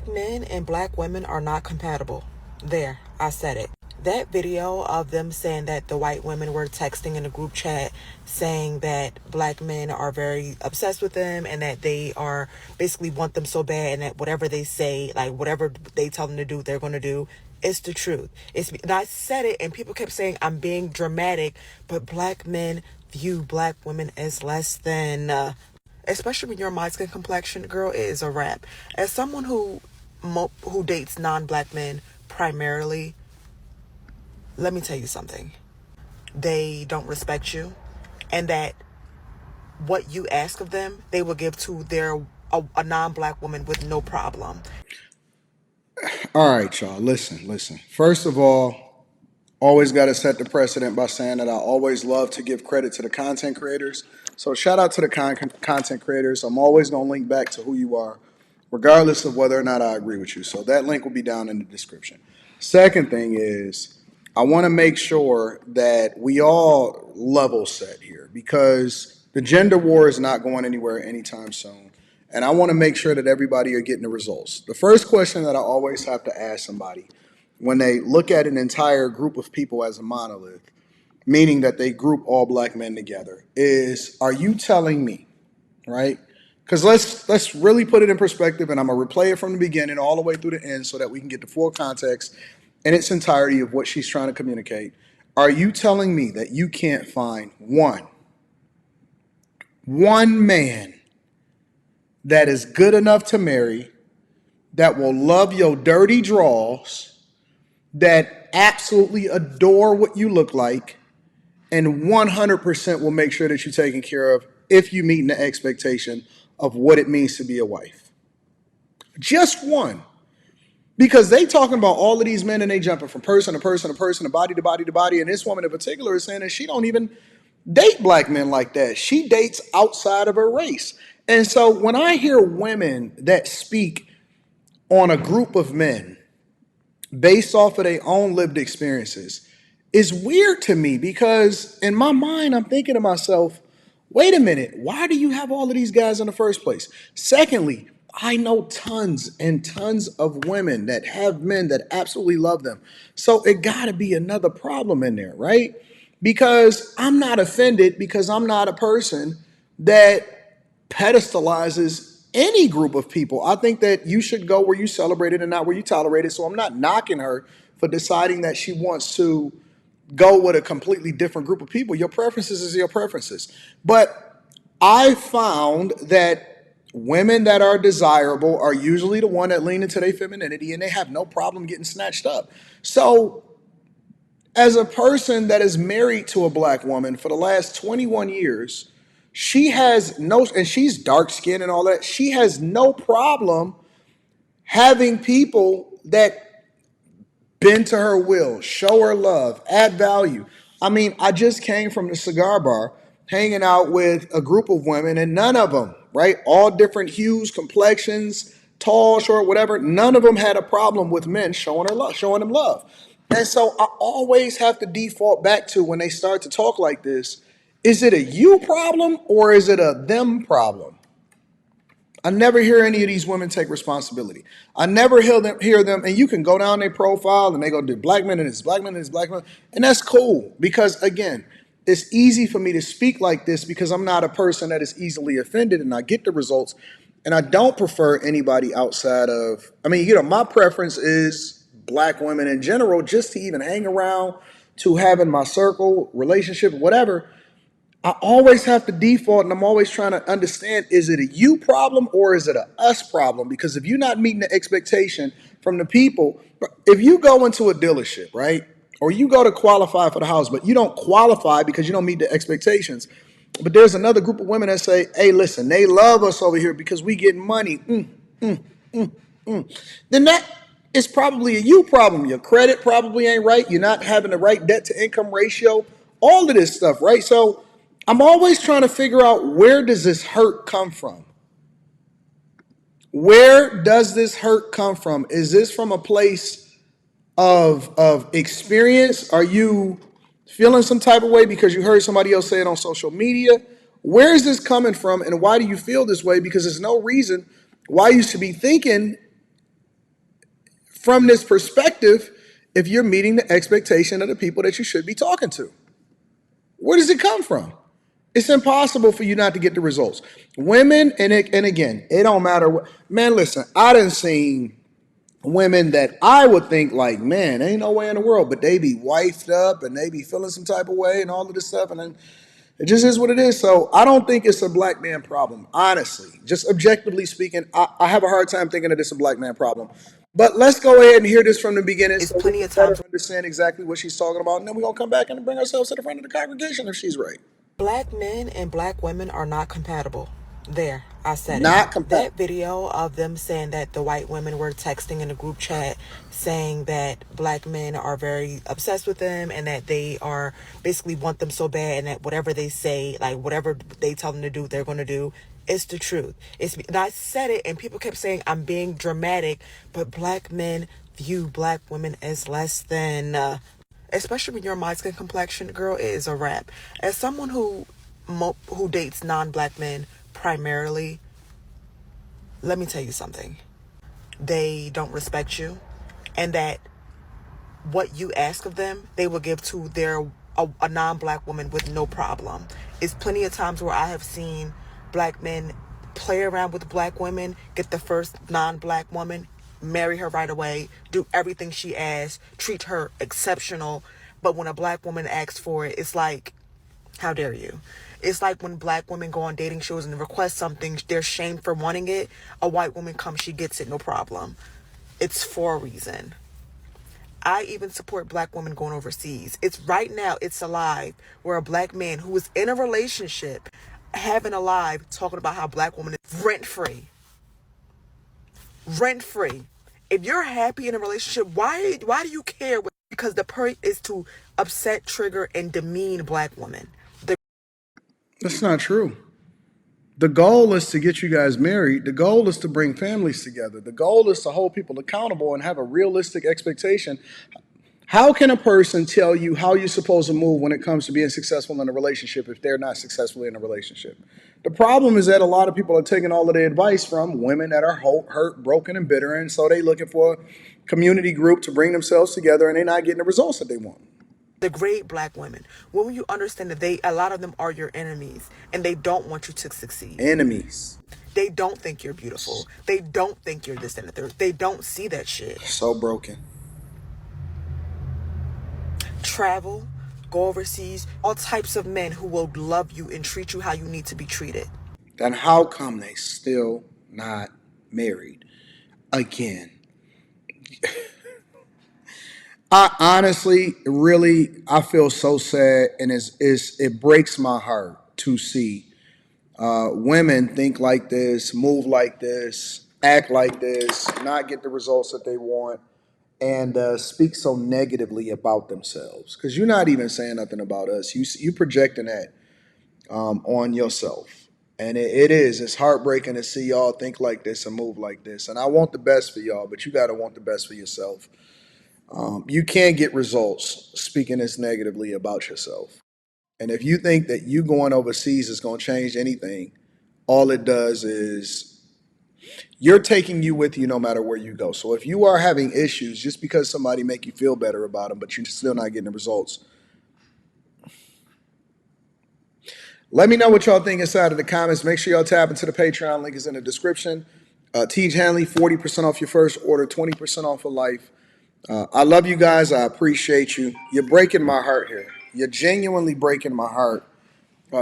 Black men and black women are not compatible. There, I said it. That video of them saying that the white women were texting in a group chat saying that black men are very obsessed with them and that they are basically want them so bad and that whatever they say, like whatever they tell them to do, they're going to do. It's the truth. And I said it and people kept saying I'm being dramatic, but black men view black women as less than, especially when you're my skin complexion, girl, it is a wrap. As someone who dates non-black men primarily, let me tell you something. They don't respect you, and that what you ask of them, they will give to a non-black woman with no problem. All right, y'all. Listen. First of all, always got to set the precedent by saying that I always love to give credit to the content creators. So shout out to the content creators. I'm always going to link back to who you are, regardless of whether or not I agree with you. So that link will be down in the description. Second thing is, I want to make sure that we all level set here because the gender war is not going anywhere anytime soon. And I want to make sure that everybody are getting the results. The first question that I always have to ask somebody when they look at an entire group of people as a monolith, meaning that they group all black men together, is, are you telling me, right? Because let's really put it in perspective, and I'm gonna replay it from the beginning all the way through the end so that we can get the full context in its entirety of what she's trying to communicate. Are you telling me that you can't find one man that is good enough to marry, that will love your dirty draws, that absolutely adore what you look like, and 100% will make sure that you're taken care of if you meet the expectation of what it means to be a wife? Just one. Because they talking about all of these men and they jumping from person to person to person, to body to body to body. And this woman in particular is saying that she don't even date black men like that. She dates outside of her race. And so when I hear women that speak on a group of men based off of their own lived experiences, it's weird to me because in my mind, I'm thinking to myself, wait a minute, why do you have all of these guys in the first place? Secondly, I know tons and tons of women that have men that absolutely love them. So it got to be another problem in there, right? Because I'm not offended because I'm not a person that pedestalizes any group of people. I think that you should go where you celebrate it and not where you tolerate it. So I'm not knocking her for deciding that she wants to go with a completely different group of people. Your preferences is your preferences. But I found that women that are desirable are usually the one that lean into their femininity and they have no problem getting snatched up. So as a person that is married to a black woman for the last 21 years, she has no, and she's dark skinned and all that, she has no problem having people that bend to her will, show her love, add value. I mean, I just came from the cigar bar hanging out with a group of women, and none of them, right, all different hues, complexions, tall, short, whatever, none of them had a problem with men showing her love, showing them love. And so I always have to default back to when they start to talk like this, is it a you problem or is it a them problem? I never hear any of these women take responsibility. I never hear them, and you can go down their profile and they go, do black men and it's black men and it's black men. And that's cool because, again, it's easy for me to speak like this because I'm not a person that is easily offended and I get the results. And I don't prefer anybody outside of, I mean, my preference is black women in general, just to even hang around, to have in my circle, relationship, whatever. I always have to default, and I'm always trying to understand, is it a you problem or is it a us problem? Because if you're not meeting the expectation from the people, if you go into a dealership, right, or you go to qualify for the house, but you don't qualify because you don't meet the expectations, but there's another group of women that say, hey, listen, they love us over here because we get money, then that is probably a you problem. Your credit probably ain't right. You're not having the right debt to income ratio, all of this stuff, right? So I'm always trying to figure out, where does this hurt come from? Where does this hurt come from? Is this from a place of experience? Are you feeling some type of way because you heard somebody else say it on social media? Where is this coming from and why do you feel this way? Because there's no reason why you should be thinking from this perspective if you're meeting the expectation of the people that you should be talking to? Where does it come from? It's impossible for you not to get the results. Women, and again, it don't matter what. Man, listen, I done seen women that I would think like, man, ain't no way in the world, but they be wifed up and they be feeling some type of way and all of this stuff, and then it just is what it is. So I don't think it's a black man problem, honestly. Just objectively speaking, I have a hard time thinking that it's a black man problem. But let's go ahead and hear this from the beginning It's so we plenty can of better times understand exactly what she's talking about, and then we're gonna come back and bring ourselves to the front of the congregation if she's right. black men and black women are not compatible. There, I said it. Not compatible. That video of them saying that the white women were texting in a group chat saying that black men are very obsessed with them and that they are basically want them so bad and that whatever they say, like whatever they tell them to do, they're going to do. It's the truth. And I said it and people kept saying I'm being dramatic, but black men view black women as less than, especially when you're my skin complexion, girl, it is a wrap. As someone who dates non-black men primarily, let me tell you something. They don't respect you, and that what you ask of them, they will give to a non-black woman with no problem. It's plenty of times where I have seen black men play around with black women, get the first non-black woman, marry her right away, do everything she asks, treat her exceptional. But when a black woman asks for it, it's like, how dare you? It's like when black women go on dating shows and request something, they're shamed for wanting it. A white woman comes, she gets it, no problem. It's for a reason. I even support black women going overseas. It's right now, it's alive, where a black man who is in a relationship, having a live, talking about how black women is rent free. Rent free. If you're happy in a relationship, why do you care? Because the point is to upset, trigger, and demean black women. That's not true. The goal is to get you guys married. The goal is to bring families together. The goal is to hold people accountable and have a realistic expectation. How can a person tell you how you're supposed to move when it comes to being successful in a relationship if they're not successful in a relationship? The problem is that a lot of people are taking all of their advice from women that are hurt, broken, and bitter, and so they're looking for a community group to bring themselves together, and they're not getting the results that they want. The great black women, when you understand that a lot of them are your enemies and they don't want you to succeed. Enemies. They don't think you're beautiful. They don't think you're this and the third. They don't see that shit. So broken. Travel, go overseas, all types of men who will love you and treat you how you need to be treated. Then how come they still not married? Again. I honestly, really, I feel so sad, and it breaks my heart to see women think like this, move like this, act like this, not get the results that they want, and speak so negatively about themselves. Because you're not even saying nothing about us. You projecting that on yourself, and it's heartbreaking to see y'all think like this and move like this. And I want the best for y'all, but you got to want the best for yourself. You can't get results speaking this negatively about yourself. And if you think that you going overseas is going to change anything, all it does is you're taking you with you no matter where you go. So if you are having issues just because somebody make you feel better about them, but you're still not getting the results, let me know what y'all think inside of the comments. Make sure y'all tap into the Patreon. Link is in the description. Teach Hanley, 40% off your first order, 20% off for life. I love you guys. I appreciate you. You're breaking my heart here. You're genuinely breaking my heart.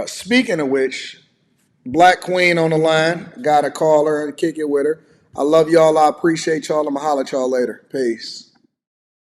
Speaking of which, Black Queen on the line. Got to call her and kick it with her. I love y'all. I appreciate y'all. I'm going to holler at y'all later. Peace.